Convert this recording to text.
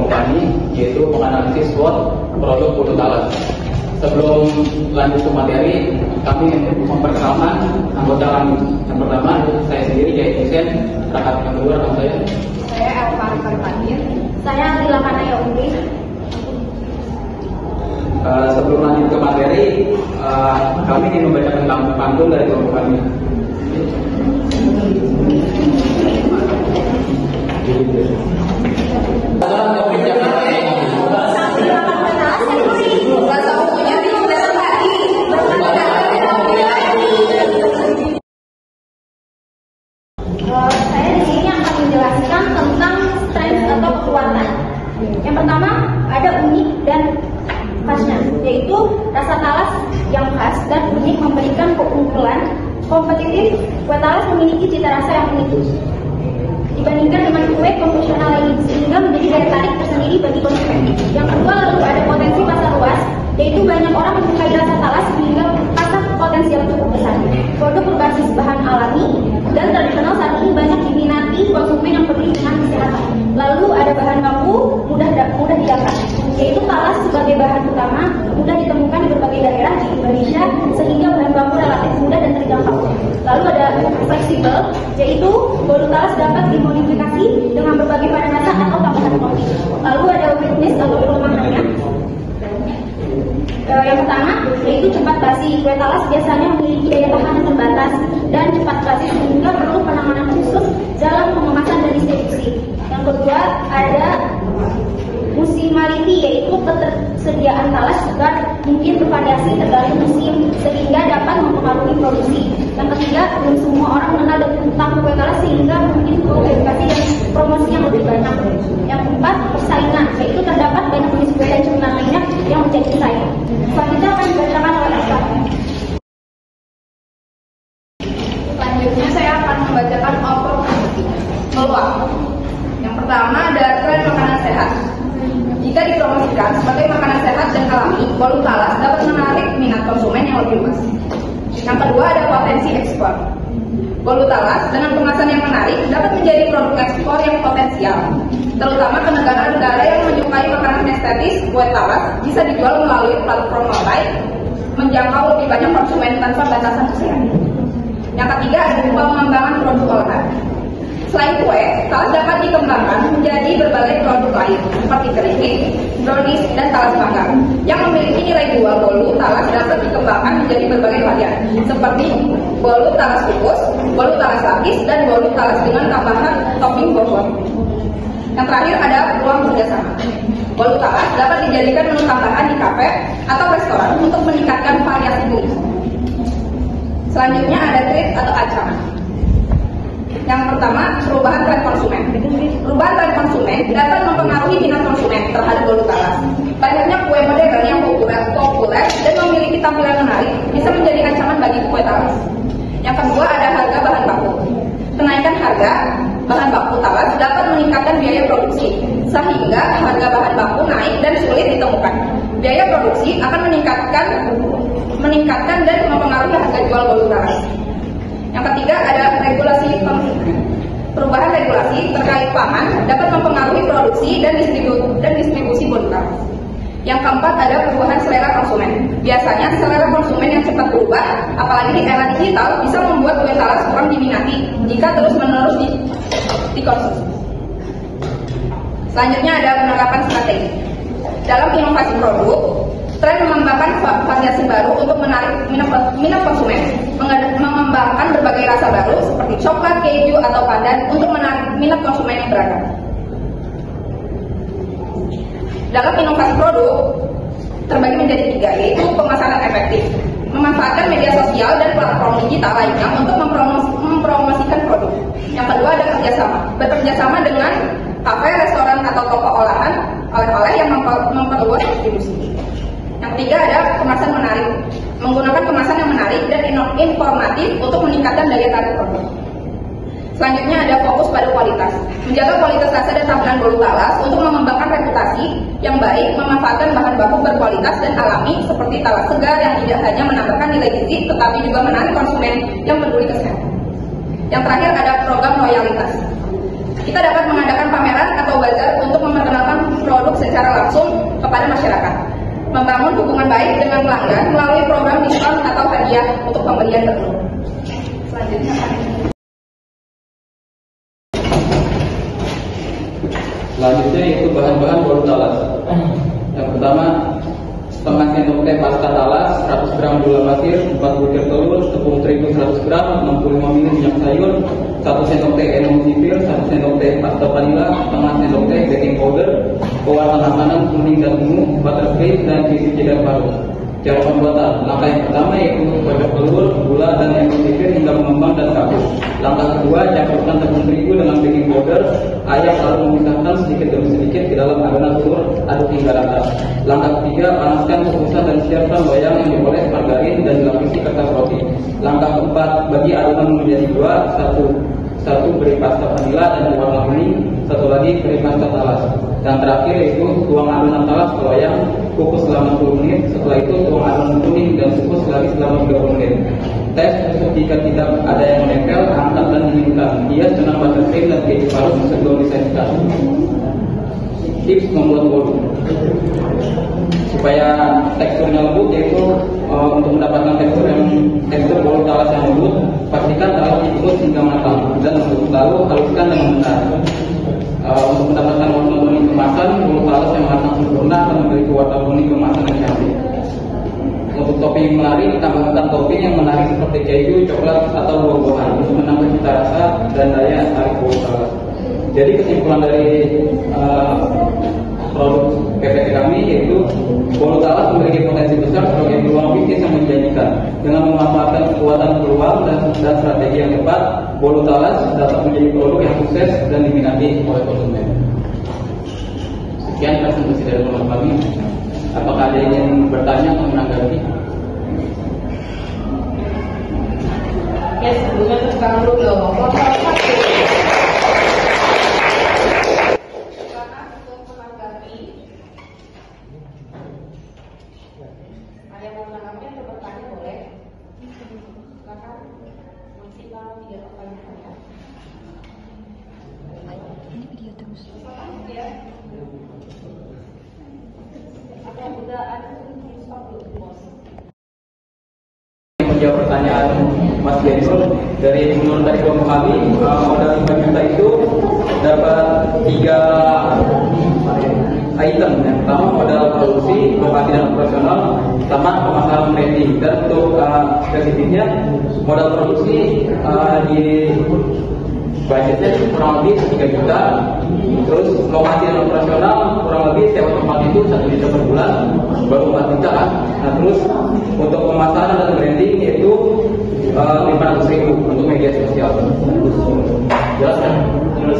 Kompani, yaitu menganalisis SWOT produk Bolu Talas. Sebelum lanjut ke materi, kami memperkenalkan anggota kami. Yang pertama, saya sendiri yaitu Sen, rekan yang kedua rekan saya. Saya Elva Farfadir. Saya Dilakana Yaumri. Sebelum lanjut ke materi, kami ingin membacakan pantun dari kelompok kami. Saya di sini akan menjelaskan tentang strength atau kekuatan. Yang pertama ada unik dan khasnya, yaitu rasa talas yang khas dan unik memberikan keunggulan kompetitif. Kue talas memiliki cita rasa yang unik dibandingkan dengan kue konvensional lain, sehingga menjadi daya tarik tersendiri bagi konsumen. Yang kedua, lalu ada potensi pasar luas, yaitu banyak orang menyukai rasa talas sehingga pasar potensial cukup besar. Produk berbasis bahan alami dan tradisional saat ini banyak diminati konsumen yang peduli dengan kesehatan. Lalu ada bahan baku mudah didapat, yaitu talas sebagai bahan utama mudah ditemukan di berbagai daerah di Indonesia sehingga bahan baku relatif mudah dan terjangkau. Lalu ada fleksibel, yaitu bolu talas dapat dimodifikasi dengan berbagai varian rasa atau tambahan kopi. Lalu ada weakness atau kelemahannya. Yang pertama yaitu cepat basi. Kue talas biasanya memiliki daya tahan yang terbatas dan cepat basi sehingga perlu penanganan khusus dalam pengemasan dan distribusi. Yang kedua ada musimality, yaitu ketersediaan talas juga mungkin bervariasi tergantung musim sehingga dapat mempengaruhi produksi. Yang ketiga, belum semua orang mengenal tentang kue talas sehingga mungkin perlu edukasi dan promosi yang lebih banyak. Yang keempat, persaingan, yaitu terdapat banyak jenis kue dan cemilan lainnya yang menjadi pesaing. Selanjutnya akan dibacakan oleh Elva. Selanjutnya saya akan membacakan opportunity peluang. Yang pertama ada tren makanan sehat. Jika dipromosikan sebagai makanan sehat dan alami, bolu talas dapat menarik minat konsumen yang lebih luas. Yang kedua ada potensi ekspor. Bolu talas dengan kemasan yang menarik dapat menjadi produk ekspor yang potensial, terutama ke negara-negara yang menyukai makanan estetis. Kue talas bisa dijual melalui platform online, menjangkau lebih banyak konsumen tanpa batasan usia. Yang ketiga ada pengembangan produk olahan. Selain kue, talas dapat dikembangkan menjadi berbagai produk lain seperti keripik, brownies, dan talas panggang yang memiliki nilai jual. Bolu talas dapat dikembangkan menjadi berbagai varian seperti bolu talas kukus, bolu talas lapis, dan bolu talas dengan tambahan topping bogor. Yang terakhir ada peluang kerjasama. Bolu talas dapat dijadikan menu tambahan di kafe atau restoran untuk meningkatkan variasi kuliner. Selanjutnya ada trik atau ancaman. Yang pertama, perubahan tren konsumen. Perubahan tren konsumen dapat mempengaruhi minat konsumen terhadap bolu talas. Banyaknya kue modern yang populer dan memiliki tampilan menarik bisa menjadi ancaman bagi kue talas. Yang kedua ada harga bahan baku. Kenaikan harga bahan baku talas dapat meningkatkan biaya produksi, sehingga harga bahan baku naik dan sulit ditemukan. Biaya produksi akan meningkatkan dan mempengaruhi harga jual bolu talas. Yang ketiga ada regulasi konsumen. Perubahan regulasi terkait pangan dapat mempengaruhi produksi dan distribusi bolu talas. Yang keempat ada perubahan selera konsumen. Biasanya selera konsumen yang cepat berubah, apalagi di era digital, bisa membuat kue talas kurang diminati jika terus-menerus dikonsumsi. Selanjutnya ada penerapan strategi. Dalam inovasi produk, tren mengembangkan variasi baru untuk menarik minat konsumen, mengembangkan berbagai rasa baru seperti coklat, keju, atau pandan untuk menarik minat konsumen yang beragam. Dalam inovasi produk terbagi menjadi 3, yaitu pemasaran efektif, memanfaatkan media sosial dan platform digital lainnya untuk mempromosikan produk. Yang kedua ada kerjasama, bekerjasama dengan kafe, restoran, atau toko olahan oleh-oleh yang memperluas distribusi. Yang ketiga ada kemasan menarik, menggunakan kemasan yang menarik dan informatif untuk meningkatkan daya tarik produk. Selanjutnya ada fokus pada kualitas, menjaga kualitas rasa dan tampilan bolu talas untuk mengembangkan reputasi yang baik, memanfaatkan bahan baku berkualitas dan alami seperti talas segar yang tidak hanya menambahkan nilai gizi tetapi juga menarik konsumen yang peduli kesehatan. Yang terakhir ada program loyalitas. Kita dapat mengadakan pameran atau bazar untuk memperkenalkan produk pelanggan melalui program diskon atau hadiah untuk pembelian tertentu. Selanjutnya, Selanjutnya yaitu bahan-bahan bolu talas. Yang pertama, setengah sendok teh pasta talas, 100 gram gula pasir, 4 butir telur, tepung terigu 100 gram, 65 ml minyak sayur, 1 sendok teh enosipir, 1 sendok teh pasta vanila, setengah sendok teh baking powder, pewarna makanan kuning dan ungu, buttercream, dan susu cheddar parut. Cara pembuatan, langkah yang pertama yaitu kocok telur, gula, dan enosipir hingga mengembang dan kabur. Langkah kedua, campurkan tepung terigu dengan baking powder, ayak lalu memisahkan sedikit demi sedikit ke dalam adonan telur, aduk hingga rata. Langkah ketiga, panaskan kukusan dan siapkan loyang yang dioles margarin dan dilapisi kertas roti. Langkah keempat, bagi adonan menjadi dua, satu beri pasta vanila dan warna kuning, satu lagi beri pasta talas. Dan terakhir yaitu tuang adonan talas ke loyang, kukus selama 10 menit. Setelah itu tuang adonan kuning dan kukus lagi selama 30 menit. Tes jika tidak ada yang menempel, angkat dan dinginkan. Hias dengan buttercream dan keju parut sebelum disajikan. Tips membuat bolu supaya teksturnya lembut, yaitu untuk mendapatkan tekstur bolu talas yang lembut, pastikan talas direbus hingga matang dan lembut, lalu haluskan dengan benar. Untuk mendapatkan warna kuning kemasan, bolu talas yang matang sempurna akan memiliki warna kuning kemasan yang cantik. Untuk topping melari, tambahkan topping yang menarik seperti keju, coklat, atau buah-buahan untuk menambah cita rasa dan daya tarik bolu talas. Jadi kesimpulan dari produk PPT kami yaitu bolu talas memiliki potensi besar sebagai peluang bisnis yang menjanjikan. Dengan memanfaatkan kekuatan peluang dan strategi yang tepat, bolu talas dapat menjadi produk yang sukses dan diminati oleh konsumen. Sekian presentasi dari produk kami. Apakah ada yang ingin bertanya atau menanggapi? ya sebelumnya sekarang dulu dong. Menjawab pertanyaan Mas Denur, dari menurut dari kelompok kami, modal 5 juta itu dapat 3 item. Yang pertama modal produksi, lokasi dan operasional, sama pemasaran branding. Dan untuk spesifiknya modal produksi di budgetnya kurang lebih 3 juta. Terus lokasi dan operasional kurang lebih sewa tempat itu 1 juta per bulan, baru 4 juta kan. Nah terus untuk pemasaran dan branding yaitu 500.000 untuk media sosial. Jelas kan? Jelas.